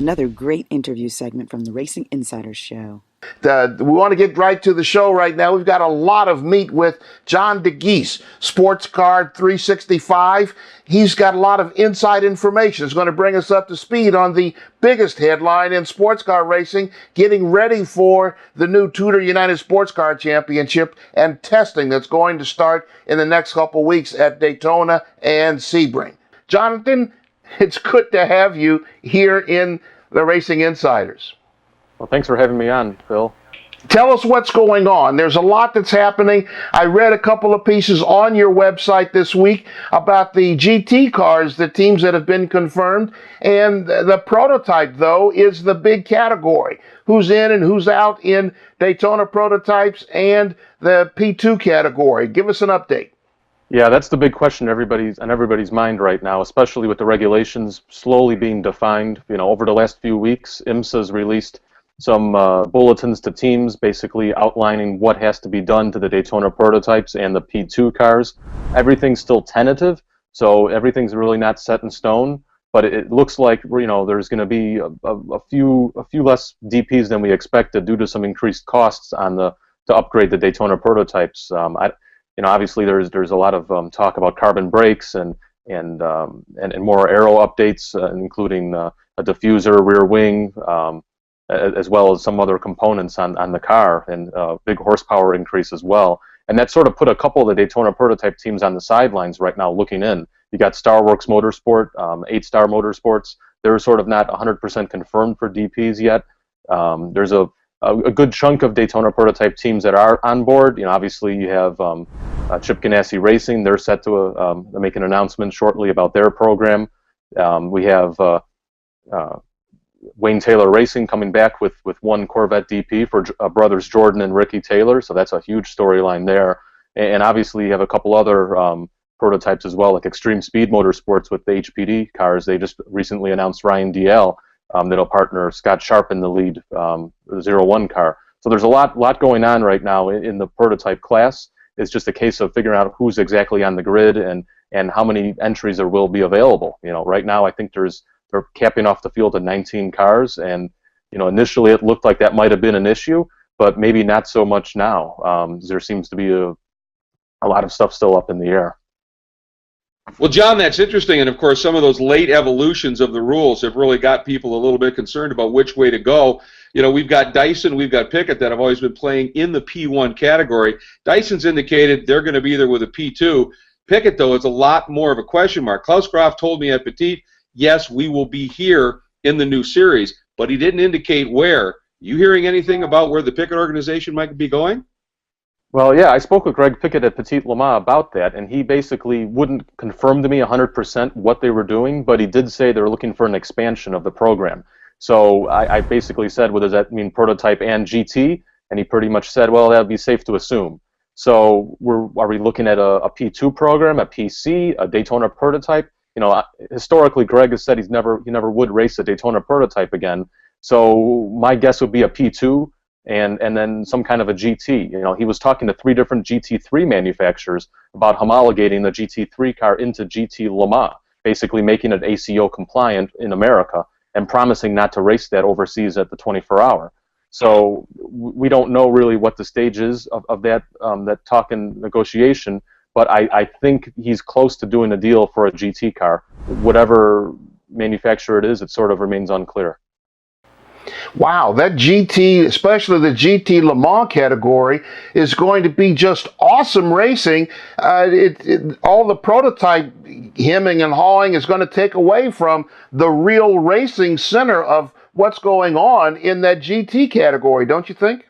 Another great interview segment from the Racing Insiders Show. We want to get right to the show right now. We've got a lot of meat with John Dagys, Sports Card 365. He's got a lot of inside information. It's going to bring us up to speed on the biggest headline in sports car racing, getting ready for the new Tudor United Sports Car Championship and testing that's going to start in the next couple weeks at Daytona and Sebring. Jonathan, it's good to have you here in the Racing Insiders. Well, thanks for having me on, Phil. Tell us what's going on. There's a lot that's happening. I read a couple of pieces on your website this week about the GT cars, the teams that have been confirmed, and the prototype, though, is the big category. Who's in and who's out in Daytona prototypes and the P2 category. Give us an update. Yeah, that's the big question on everybody's mind right now, especially with the regulations slowly being defined. You know, over the last few weeks, IMSA's released some bulletins to teams basically outlining what has to be done to the Daytona prototypes and the P2 cars. Everything's still tentative, so everything's really not set in stone, but it looks like, you know, there's going to be a few less DPs than we expected due to some increased costs on to upgrade the Daytona prototypes. You know, obviously there's a lot of talk about carbon brakes and more aero updates, including a diffuser, rear wing, as well as some other components on the car, and big horsepower increase as well. And that sort of put a couple of the Daytona prototype teams on the sidelines right now looking in. You got Starworks Motorsport, 8-Star Motorsports. They're sort of not 100% confirmed for DPs yet. There's a good chunk of Daytona prototype teams that are on board. You know, obviously you have Chip Ganassi Racing. They're set to make an announcement shortly about their program. We have Wayne Taylor Racing coming back with one Corvette DP for brothers Jordan and Ricky Taylor, so that's a huge storyline there. And obviously you have a couple other prototypes as well, like Extreme Speed Motorsports with the HPD cars. They just recently announced Ryan DL that'll partner Scott Sharp in the lead 01 car. So there's a lot going on right now in the prototype class. It's just a case of figuring out who's exactly on the grid and how many entries there will be available. You know, right now I think they're capping off the field at 19 cars, and you know, initially it looked like that might have been an issue, but maybe not so much now. There seems to be a lot of stuff still up in the air. Well, John, that's interesting, and of course some of those late evolutions of the rules have really got people a little bit concerned about which way to go. You know, we've got Dyson, we've got Pickett that have always been playing in the P1 category. Dyson's indicated they're going to be there with a P2. Pickett, though, is a lot more of a question mark. Klaus Groff told me at Petit, yes, we will be here in the new series, but he didn't indicate where. You hearing anything about where the Pickett organization might be going? Well, yeah, I spoke with Greg Pickett at Petit Le Mans about that, and he basically wouldn't confirm to me 100% what they were doing, but he did say they're looking for an expansion of the program. So I basically said, well, does that mean prototype and GT? And he pretty much said, well, that would be safe to assume. So are we looking at a P2 program, a PC, a Daytona prototype? You know, historically, Greg has said he never would race a Daytona prototype again. So my guess would be a P2 and then some kind of a GT. You know, he was talking to 3 different GT3 manufacturers about homologating the GT3 car into GT Le Mans, basically making it ACO compliant in America and promising not to race that overseas at the 24-hour. So we don't know really what the stage is of that talk and negotiation. But I think he's close to doing a deal for a GT car. Whatever manufacturer it is, it sort of remains unclear. Wow, that GT, especially the GT Le Mans category, is going to be just awesome racing. All the prototype hemming and hawing is going to take away from the real racing center of what's going on in that GT category, don't you think?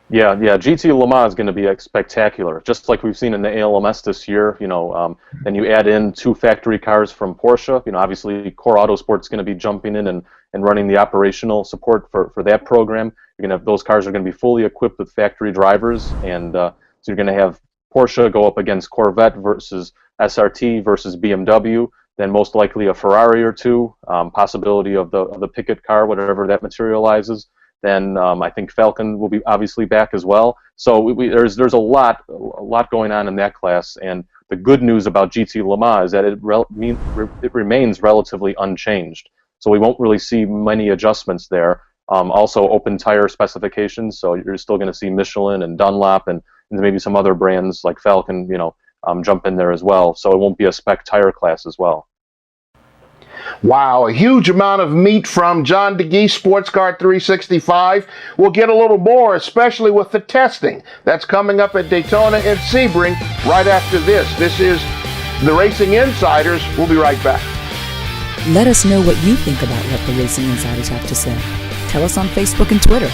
Yeah, GT Le Mans is going to be spectacular, just like we've seen in the ALMS this year. You know, then you add in 2 factory cars from Porsche. You know, obviously Core Autosport's going to be jumping in and running the operational support for that program. You're going to have those cars are going to be fully equipped with factory drivers, and so you're going to have Porsche go up against Corvette versus SRT versus BMW. Then most likely a Ferrari or 2, possibility of the Pickett car, whatever that materializes. Then I think Falcon will be obviously back as well. So there's a lot going on in that class. And the good news about GT Le Mans is that it remains relatively unchanged. So we won't really see many adjustments there. Also, open tire specifications, so you're still going to see Michelin and Dunlop and maybe some other brands like Falcon, jump in there as well. So it won't be a spec tire class as well. Wow, a huge amount of meat from John Dagys, Sports Car 365. We'll get a little more, especially with the testing that's coming up at Daytona and Sebring right after this. This is the Racing Insiders. We'll be right back. Let us know what you think about what the Racing Insiders have to say. Tell us on Facebook and Twitter.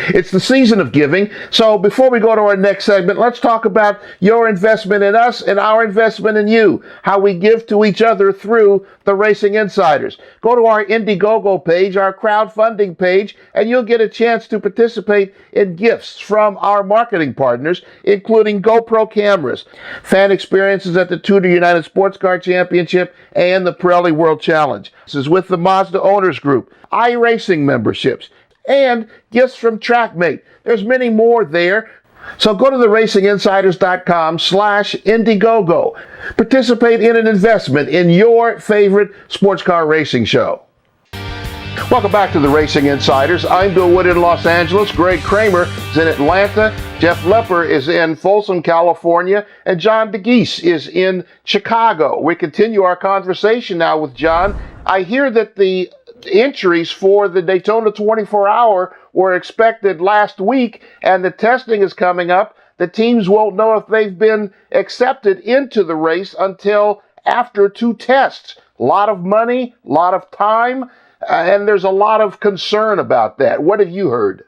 It's the season of giving. So before we go to our next segment, let's talk about your investment in us and our investment in you, how we give to each other through the Racing Insiders. Go to our Indiegogo page, our crowdfunding page, and you'll get a chance to participate in gifts from our marketing partners, including GoPro cameras, fan experiences at the Tudor United Sports Car Championship, and the Pirelli World Challenge. This is with the Mazda Owners Group, iRacing memberships, and gifts from TrackMate. There's many more there. So go to theracinginsiders.com/Indiegogo. Participate in an investment in your favorite sports car racing show. Welcome back to the Racing Insiders. I'm Bill Wood in Los Angeles. Greg Kramer is in Atlanta. Jeff Lepper is in Folsom, California. And John Dagys is in Chicago. We continue our conversation now with John. I hear that the entries for the Daytona 24-hour were expected last week, and the testing is coming up. The teams won't know if they've been accepted into the race until after 2 tests. A lot of money, a lot of time, and there's a lot of concern about that. What have you heard?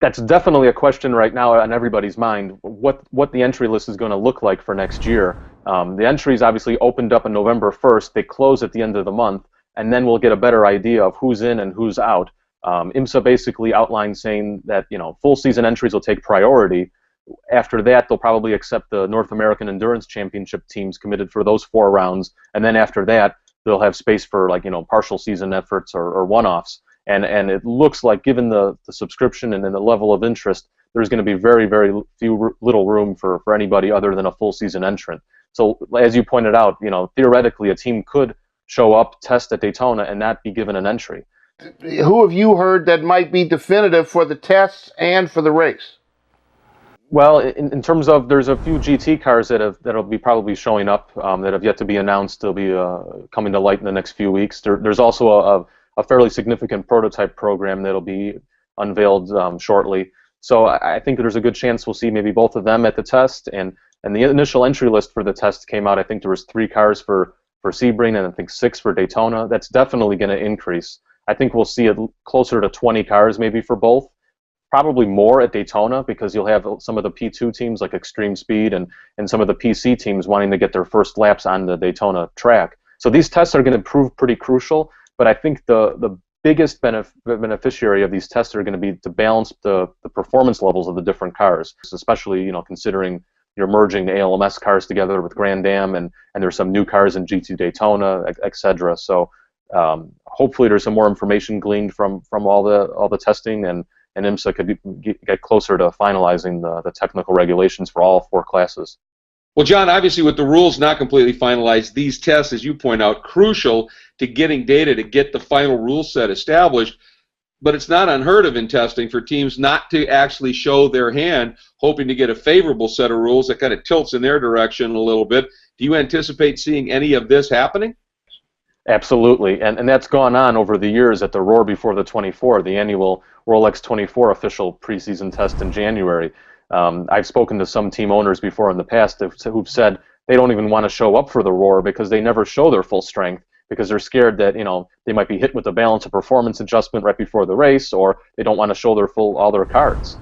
That's definitely a question right now on everybody's mind, what the entry list is going to look like for next year. The entries obviously opened up on November 1st. They close at the end of the month, and then we'll get a better idea of who's in and who's out. IMSA basically outlined saying that full season entries will take priority. After that, they'll probably accept the North American Endurance Championship teams committed for those 4 rounds, and then after that, they'll have space for partial season efforts or one-offs. And it looks like, given the subscription and then the level of interest, there's going to be very, very little room for anybody other than a full season entrant. So as you pointed out, theoretically a team could show up, test at Daytona, and not be given an entry. Who have you heard that might be definitive for the tests and for the race? Well, in terms of, there's a few GT cars that'll be probably showing up that have yet to be announced. They'll be coming to light in the next few weeks. There's also a fairly significant prototype program that'll be unveiled shortly. So I think there's a good chance we'll see maybe both of them at the test. And the initial entry list for the test came out. I think there was 3 cars for Sebring and I think 6 for Daytona. That's definitely going to increase. I think we'll see it closer to 20 cars maybe for both. Probably more at Daytona, because you'll have some of the P2 teams like Extreme Speed and some of the PC teams wanting to get their first laps on the Daytona track. So these tests are going to prove pretty crucial, but I think the biggest beneficiary of these tests are going to be to balance the performance levels of the different cars, especially considering you're merging the ALMS cars together with Grand Am, and there's some new cars in GT Daytona, etc. So hopefully there's some more information gleaned from all the testing, and IMSA could get closer to finalizing the technical regulations for all 4 classes. Well, John, obviously with the rules not completely finalized, these tests, as you point out, crucial to getting data to get the final rule set established. But it's not unheard of in testing for teams not to actually show their hand, hoping to get a favorable set of rules that kind of tilts in their direction a little bit. Do you anticipate seeing any of this happening? Absolutely, and that's gone on over the years at the Roar Before the 24, the annual Rolex 24 official preseason test in January. I've spoken to some team owners before in the past who've said they don't even want to show up for the Roar because they never show their full strength, because they're scared that they might be hit with a balance of performance adjustment right before the race, or they don't want to show all their cards.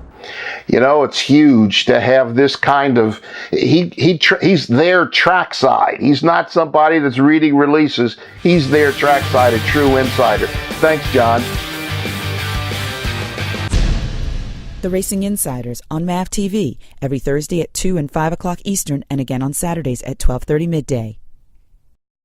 It's huge to have this kind of, he's their trackside. He's not somebody that's reading releases. He's their trackside, a true insider. Thanks, John. The Racing Insiders on MAV TV every Thursday at 2 and 5 o'clock Eastern, and again on Saturdays at 12:30 midday.